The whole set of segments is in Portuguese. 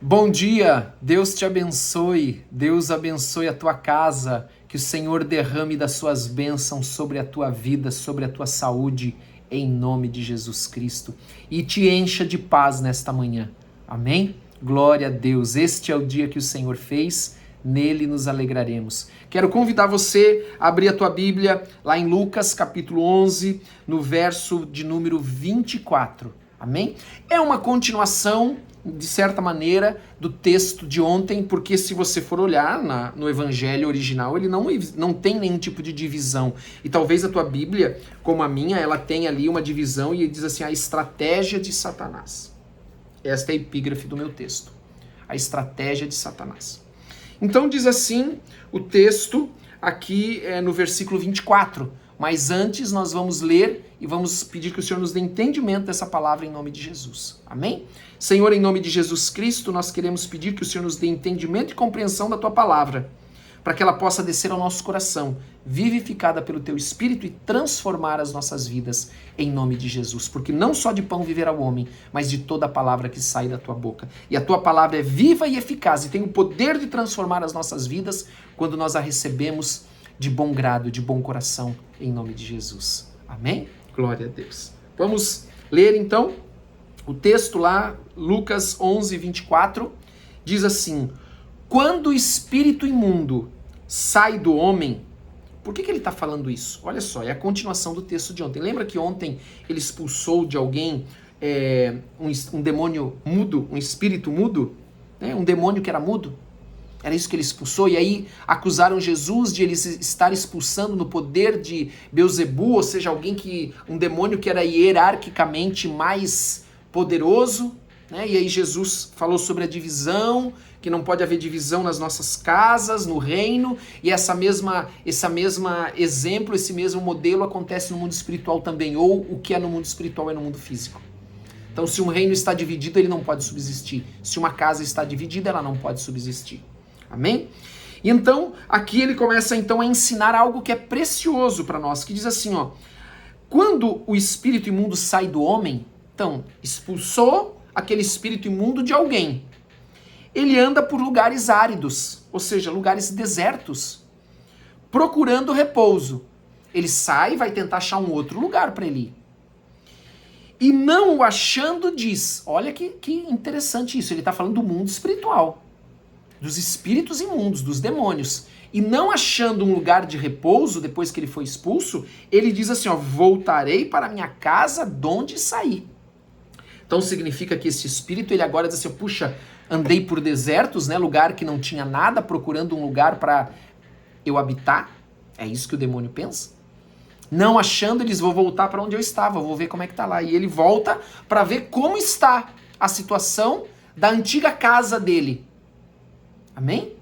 Bom dia, Deus te abençoe, Deus abençoe a tua casa, que o Senhor derrame das suas bênçãos sobre a tua vida, sobre a tua saúde, em nome de Jesus Cristo, e te encha de paz nesta manhã, amém? Glória a Deus, este é o dia que o Senhor fez, nele nos alegraremos. Quero convidar você a abrir a tua Bíblia lá em Lucas capítulo 11, no verso de número 24, amém? É uma continuação, de certa maneira, do texto de ontem, porque se você for olhar no evangelho original, ele não tem nenhum tipo de divisão. E talvez a tua Bíblia, como a minha, ela tenha ali uma divisão e diz assim, a estratégia de Satanás. Esta é a epígrafe do meu texto. A estratégia de Satanás. Então diz assim o texto aqui no versículo 24. Mas antes nós vamos ler e vamos pedir que o Senhor nos dê entendimento dessa palavra em nome de Jesus. Amém? Senhor, em nome de Jesus Cristo, nós queremos pedir que o Senhor nos dê entendimento e compreensão da tua palavra, para que ela possa descer ao nosso coração, vivificada pelo teu Espírito e transformar as nossas vidas em nome de Jesus. Porque não só de pão viverá o homem, mas de toda a palavra que sai da tua boca. E a tua palavra é viva e eficaz e tem o poder de transformar as nossas vidas quando nós a recebemos de bom grado, de bom coração, em nome de Jesus. Amém? Glória a Deus. Vamos ler então o texto lá, Lucas 11, 24, diz assim: quando o espírito imundo sai do homem, por que ele está falando isso? Olha só, é a continuação do texto de ontem. Lembra que ontem ele expulsou de alguém um demônio mudo, um espírito mudo? Um demônio que era mudo? Era isso que ele expulsou, e aí acusaram Jesus de ele estar expulsando no poder de Beelzebul, ou seja, um demônio que era hierarquicamente mais poderoso, né? E aí Jesus falou sobre a divisão, que não pode haver divisão nas nossas casas, no reino, e esse mesmo modelo acontece no mundo espiritual também, ou o que é no mundo espiritual é no mundo físico. Então, se um reino está dividido, ele não pode subsistir. Se uma casa está dividida, ela não pode subsistir. Amém? Então, aqui ele começa então a ensinar algo que é precioso para nós, que diz assim, ó: quando o espírito imundo sai do homem, então, expulsou aquele espírito imundo de alguém, ele anda por lugares áridos, ou seja, lugares desertos, procurando repouso. Ele sai e vai tentar achar um outro lugar para ele ir. E não o achando diz, olha que interessante isso, ele está falando do mundo espiritual, dos espíritos imundos, dos demônios, e não achando um lugar de repouso depois que ele foi expulso, ele diz assim, ó: voltarei para minha casa donde saí. Então significa que esse espírito, ele agora diz assim, puxa, andei por desertos, né, lugar que não tinha nada, procurando um lugar para eu habitar. É isso que o demônio pensa. Não achando, eles vão voltar para onde eu estava, vou ver como é que tá lá. E ele volta para ver como está a situação da antiga casa dele. Amém?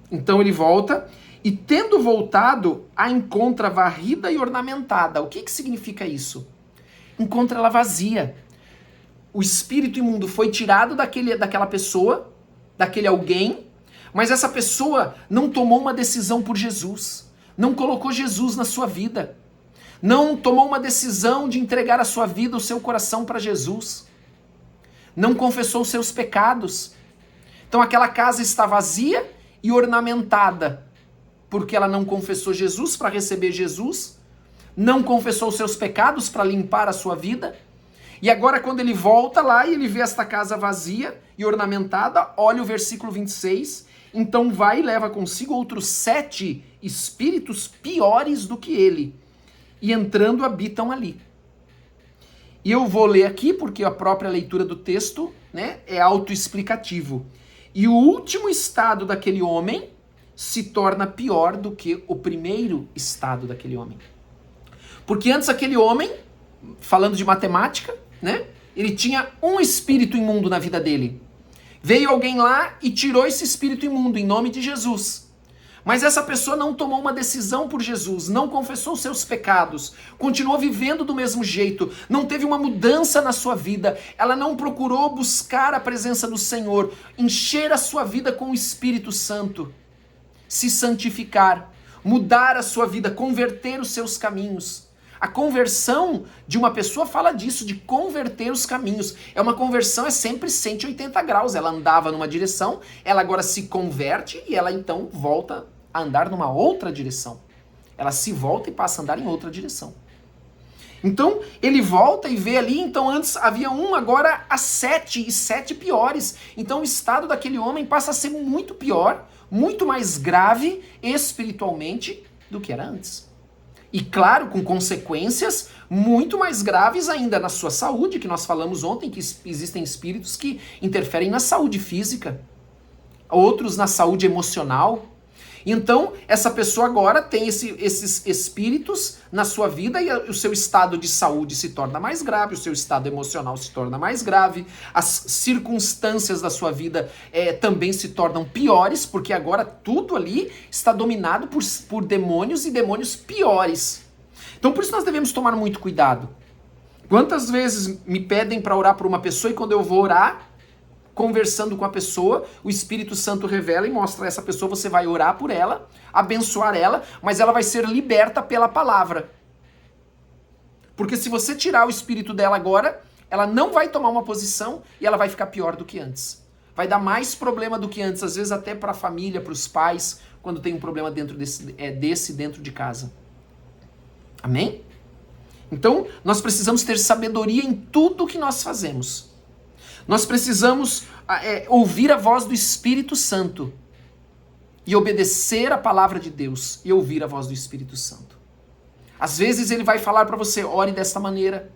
Então ele volta e, tendo voltado, a encontra varrida e ornamentada. O que significa isso? Encontra ela vazia. O espírito imundo foi tirado daquela pessoa, daquele alguém, mas essa pessoa não tomou uma decisão por Jesus, não colocou Jesus na sua vida, não tomou uma decisão de entregar a sua vida, o seu coração para Jesus, não confessou os seus pecados. Então aquela casa está vazia e ornamentada, porque ela não confessou Jesus para receber Jesus, não confessou os seus pecados para limpar a sua vida, e agora quando ele volta lá e ele vê esta casa vazia e ornamentada, olha o versículo 26, então vai e leva consigo outros 7 espíritos piores do que ele, e entrando habitam ali. E eu vou ler aqui porque a própria leitura do texto, né, é autoexplicativo. E o último estado daquele homem se torna pior do que o primeiro estado daquele homem. Porque antes aquele homem, falando de matemática, né, ele tinha um espírito imundo na vida dele. Veio alguém lá e tirou esse espírito imundo em nome de Jesus. Mas essa pessoa não tomou uma decisão por Jesus, não confessou seus pecados, continuou vivendo do mesmo jeito, não teve uma mudança na sua vida, ela não procurou buscar a presença do Senhor, encher a sua vida com o Espírito Santo, se santificar, mudar a sua vida, converter os seus caminhos. A conversão de uma pessoa fala disso, de converter os caminhos. Uma conversão é sempre 180 graus. Ela andava numa direção, ela agora se converte e ela então volta a andar numa outra direção. Ela se volta e passa a andar em outra direção. Então, ele volta e vê ali, então antes havia um, agora há 7, e 7 piores. Então o estado daquele homem passa a ser muito pior, muito mais grave espiritualmente do que era antes. E claro, com consequências muito mais graves ainda na sua saúde, que nós falamos ontem, que existem espíritos que interferem na saúde física, outros na saúde emocional. Então, essa pessoa agora tem esses espíritos na sua vida e o seu estado de saúde se torna mais grave, o seu estado emocional se torna mais grave, as circunstâncias da sua vida também se tornam piores, porque agora tudo ali está dominado por demônios e demônios piores. Então, por isso nós devemos tomar muito cuidado. Quantas vezes me pedem para orar por uma pessoa e quando eu vou orar, conversando com a pessoa, o Espírito Santo revela e mostra a essa pessoa, você vai orar por ela, abençoar ela, mas ela vai ser liberta pela palavra. Porque se você tirar o espírito dela agora, ela não vai tomar uma posição e ela vai ficar pior do que antes. Vai dar mais problema do que antes, às vezes até para a família, para os pais, quando tem um problema dentro desse dentro de casa. Amém? Então, nós precisamos ter sabedoria em tudo que nós fazemos. Nós precisamos ouvir a voz do Espírito Santo e obedecer a palavra de Deus e ouvir a voz do Espírito Santo. Às vezes ele vai falar para você, ore desta maneira,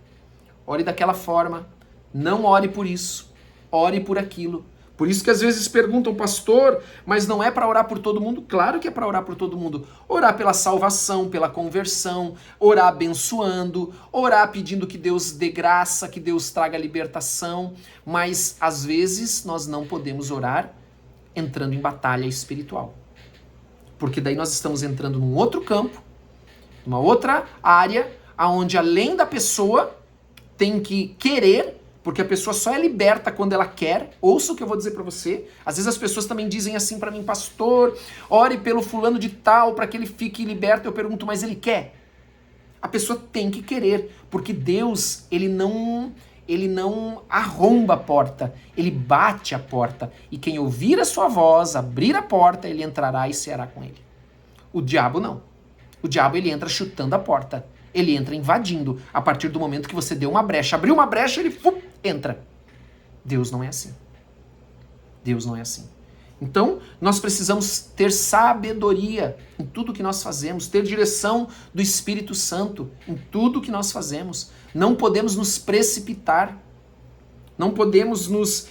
ore daquela forma, não ore por isso, ore por aquilo. Por isso que às vezes perguntam, pastor, mas não é para orar por todo mundo? Claro que é para orar por todo mundo. Orar pela salvação, pela conversão, orar abençoando, orar pedindo que Deus dê graça, que Deus traga libertação. Mas às vezes nós não podemos orar entrando em batalha espiritual. Porque daí nós estamos entrando num outro campo, numa outra área, onde além da pessoa tem que querer, porque a pessoa só é liberta quando ela quer. Ouça o que eu vou dizer pra você. Às vezes as pessoas também dizem assim pra mim, pastor, ore pelo fulano de tal para que ele fique liberto. Eu pergunto, mas ele quer? A pessoa tem que querer, porque Deus, ele não arromba a porta, ele bate a porta. E quem ouvir a sua voz, abrir a porta, ele entrará e ceará com ele. O diabo não. O diabo, ele entra chutando a porta. Ele entra invadindo a partir do momento que você deu uma brecha. Abriu uma brecha, ele entra. Deus não é assim. Deus não é assim. Então, nós precisamos ter sabedoria em tudo que nós fazemos, ter direção do Espírito Santo em tudo que nós fazemos. Não podemos nos precipitar. Não podemos nos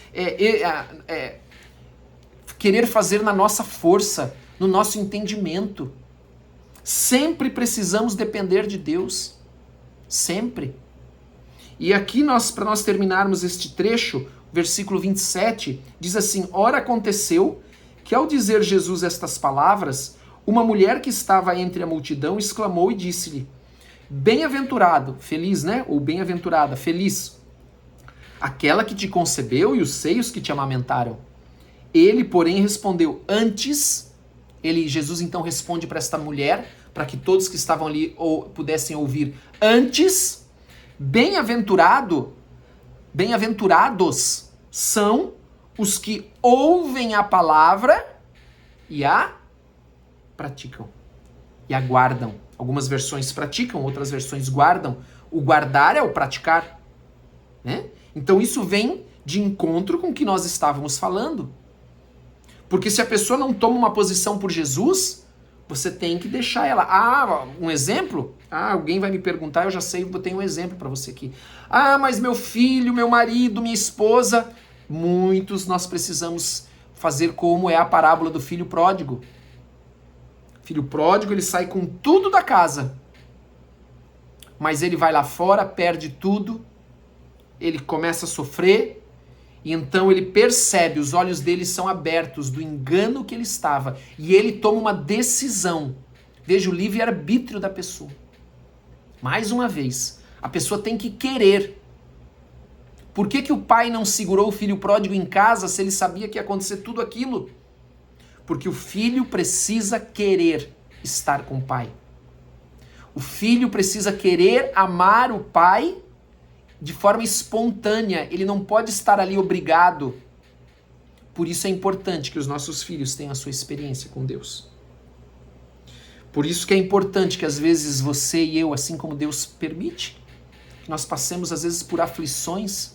querer fazer na nossa força, no nosso entendimento. Sempre precisamos depender de Deus. Sempre. E aqui, para nós terminarmos este trecho, versículo 27, diz assim, ora aconteceu que ao dizer Jesus estas palavras, uma mulher que estava entre a multidão exclamou e disse-lhe, bem-aventurado, feliz, né? Ou bem-aventurada, feliz, aquela que te concebeu e os seios que te amamentaram. Ele, porém, respondeu, antes... Jesus então responde para esta mulher, para que todos que estavam ali pudessem ouvir. Antes, bem-aventurados são os que ouvem a palavra e a praticam. E a guardam. Algumas versões praticam, outras versões guardam. O guardar é o praticar. Né? Então isso vem de encontro com o que nós estávamos falando. Porque se a pessoa não toma uma posição por Jesus, você tem que deixar ela. Um exemplo? Alguém vai me perguntar, eu já sei, eu tenho um exemplo para você aqui. Mas meu filho, meu marido, minha esposa... Muitos nós precisamos fazer como é a parábola do filho pródigo. Filho pródigo, ele sai com tudo da casa. Mas ele vai lá fora, perde tudo, ele começa a sofrer... E então ele percebe, os olhos dele são abertos do engano que ele estava. E ele toma uma decisão. Veja o livre-arbítrio da pessoa. Mais uma vez, a pessoa tem que querer. Por que o pai não segurou o filho pródigo em casa se ele sabia que ia acontecer tudo aquilo? Porque o filho precisa querer estar com o pai. O filho precisa querer amar o pai de forma espontânea. Ele não pode estar ali obrigado. Por isso é importante que os nossos filhos tenham a sua experiência com Deus. Por isso que é importante que às vezes você e eu, assim como Deus permite, que nós passemos às vezes por aflições,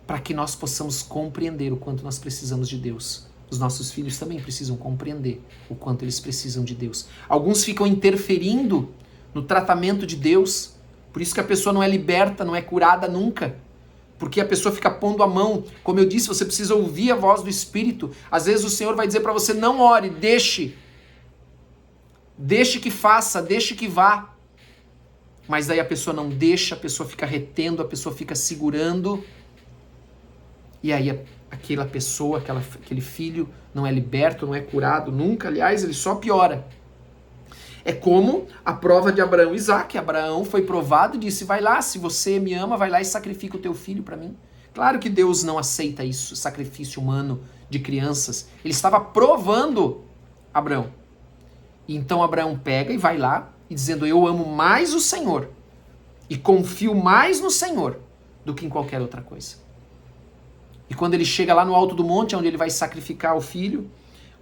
para que nós possamos compreender o quanto nós precisamos de Deus. Os nossos filhos também precisam compreender o quanto eles precisam de Deus. Alguns ficam interferindo no tratamento de Deus, por isso que a pessoa não é liberta, não é curada nunca. Porque a pessoa fica pondo a mão. Como eu disse, você precisa ouvir a voz do Espírito. Às vezes o Senhor vai dizer para você, não ore, deixe. Deixe que faça, deixe que vá. Mas daí a pessoa não deixa, a pessoa fica retendo, a pessoa fica segurando. E aí aquela pessoa, aquele filho não é liberto, não é curado nunca. Aliás, ele só piora. É como a prova de Abraão e Isaac. Abraão foi provado e disse, vai lá, se você me ama, vai lá e sacrifica o teu filho para mim. Claro que Deus não aceita isso, sacrifício humano de crianças. Ele estava provando Abraão. E então Abraão pega e vai lá, e dizendo, eu amo mais o Senhor e confio mais no Senhor do que em qualquer outra coisa. E quando ele chega lá no alto do monte, onde ele vai sacrificar o filho,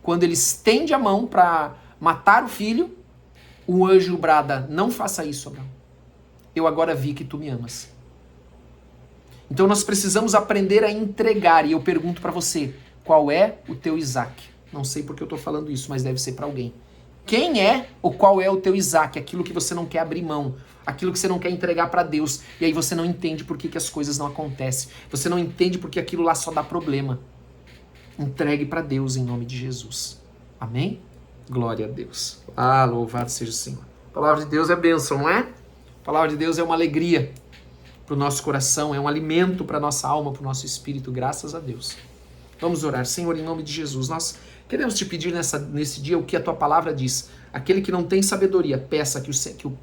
quando ele estende a mão para matar o filho, o anjo brada, não faça isso, Abraão. Eu agora vi que tu me amas. Então nós precisamos aprender a entregar. E eu pergunto para você, qual é o teu Isaac? Não sei porque eu estou falando isso, mas deve ser para alguém. Quem é ou qual é o teu Isaac? Aquilo que você não quer abrir mão, aquilo que você não quer entregar para Deus. E aí você não entende por que as coisas não acontecem. Você não entende porque aquilo lá só dá problema. Entregue para Deus em nome de Jesus. Amém? Glória a Deus. Ah, louvado seja o Senhor. A palavra de Deus é bênção, não é? A palavra de Deus é uma alegria para o nosso coração, é um alimento para a nossa alma, para o nosso espírito, graças a Deus. Vamos orar. Senhor, em nome de Jesus, nós queremos te pedir nesse dia o que a tua palavra diz. Aquele que não tem sabedoria, peça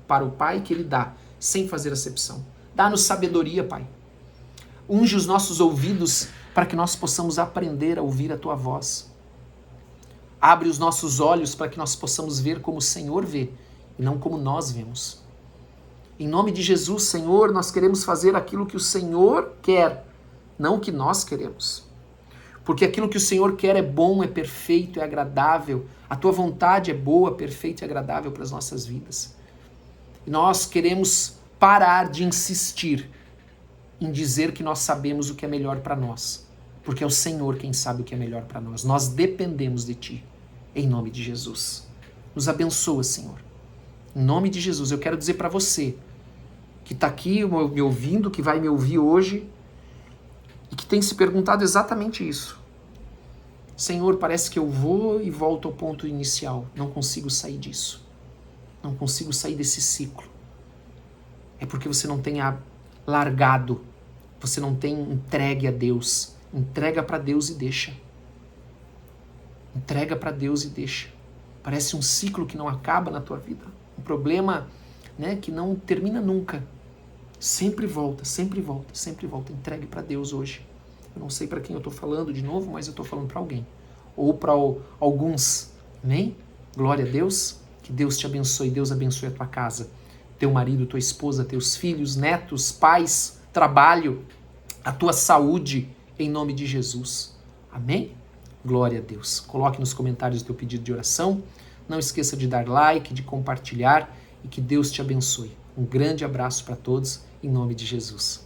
para o Pai que ele dá, sem fazer acepção. Dá-nos sabedoria, Pai. Unge os nossos ouvidos para que nós possamos aprender a ouvir a tua voz. Abre os nossos olhos para que nós possamos ver como o Senhor vê e não como nós vemos. Em nome de Jesus, Senhor, nós queremos fazer aquilo que o Senhor quer, não o que nós queremos. Porque aquilo que o Senhor quer é bom, é perfeito, é agradável. A tua vontade é boa, perfeita e agradável para as nossas vidas. E nós queremos parar de insistir em dizer que nós sabemos o que é melhor para nós. Porque é o Senhor quem sabe o que é melhor para nós. Nós dependemos de Ti. Em nome de Jesus. Nos abençoa, Senhor. Em nome de Jesus, eu quero dizer para você que está aqui me ouvindo, que vai me ouvir hoje, e que tem se perguntado exatamente isso. Senhor, parece que eu vou e volto ao ponto inicial. Não consigo sair disso. Não consigo sair desse ciclo. É porque você não tem largado. Você não tem entregue a Deus. Entrega para Deus e deixa. Entrega para Deus e deixa. Parece um ciclo que não acaba na tua vida. Um problema, né, que não termina nunca. Sempre volta, sempre volta, sempre volta. Entregue para Deus hoje. Eu não sei para quem eu estou falando de novo, mas eu estou falando para alguém. Ou para alguns. Amém? Glória a Deus. Que Deus te abençoe. Deus abençoe a tua casa. Teu marido, tua esposa, teus filhos, netos, pais, trabalho, a tua saúde, em nome de Jesus. Amém? Glória a Deus. Coloque nos comentários o teu pedido de oração. Não esqueça de dar like, de compartilhar e que Deus te abençoe. Um grande abraço para todos, em nome de Jesus.